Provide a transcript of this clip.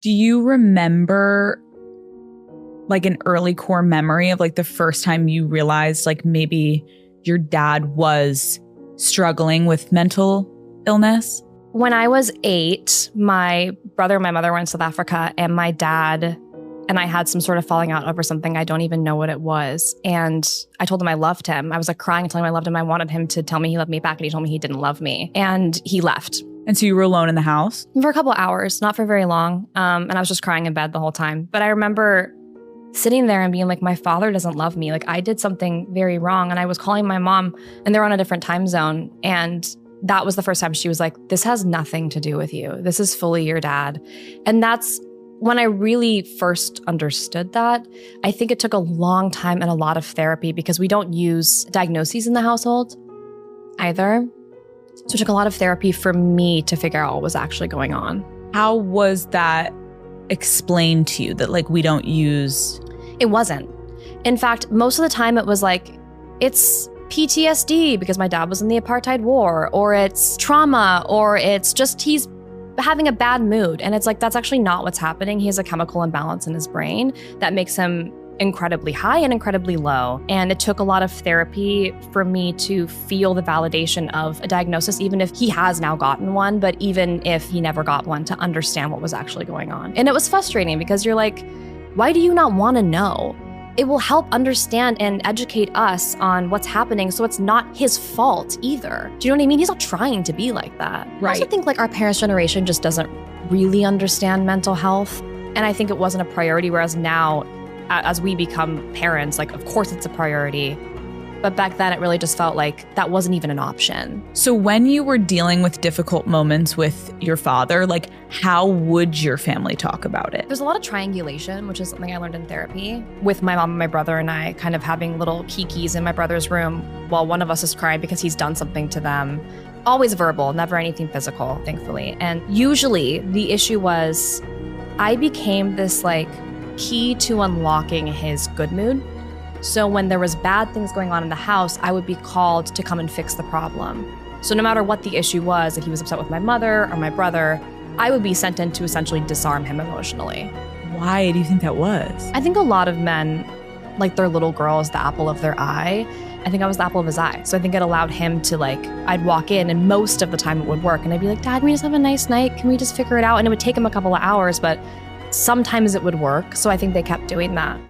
Do you remember like an early core memory of like the first time you realized like maybe your dad was struggling with mental illness? When I was 8, my brother and my mother were in South Africa, and my dad and I had some sort of falling out over something. I don't even know what it was. And I told him I loved him. I was like crying and telling him I loved him. I wanted him to tell me he loved me back, and he told me he didn't love me. And he left. And so you were alone in the house? For a couple hours, not for very long. And I was just crying in bed the whole time. But I remember sitting there and being like, my father doesn't love me. Like I did something very wrong. And I was calling my mom, and they're on a different time zone. And that was the first time she was like, this has nothing to do with you. This is fully your dad. And that's when I really first understood that. I think it took a long time and a lot of therapy because we don't use diagnoses in the household either. So it took a lot of therapy for me to figure out what was actually going on. How was that explained to you that like we don't use? It wasn't. In fact, most of the time it was like, it's PTSD because my dad was in the apartheid war, or it's trauma, or it's just he's having a bad mood. And it's like, that's actually not what's happening. He has a chemical imbalance in his brain that makes him incredibly high and incredibly low. And it took a lot of therapy for me to feel the validation of a diagnosis, even if he has now gotten one, but even if he never got one, to understand what was actually going on. And it was frustrating because you're like, why do you not want to know? It will help understand and educate us on what's happening so it's not his fault either. Do you know what I mean? He's not trying to be like that. Right. I also think like our parents' generation just doesn't really understand mental health. And I think it wasn't a priority, whereas now, as we become parents, like of course it's a priority. But back then it really just felt like that wasn't even an option. So when you were dealing with difficult moments with your father, like how would your family talk about it? There's a lot of triangulation, which is something I learned in therapy, with my mom and my brother and I kind of having little kikis in my brother's room while one of us is crying because he's done something to them. Always verbal, never anything physical, thankfully. And usually the issue was I became this like key to unlocking his good mood. So when there was bad things going on in the house, I would be called to come and fix the problem. So no matter what the issue was, if he was upset with my mother or my brother, I would be sent in to essentially disarm him emotionally. Why do you think that was? I think a lot of men, like their little girl is the apple of their eye. I think I was the apple of his eye. So I think it allowed him to like, I'd walk in and most of the time it would work. And I'd be like, Dad, can we just have a nice night? Can we just figure it out? And it would take him a couple of hours, but sometimes it would work. So I think they kept doing that.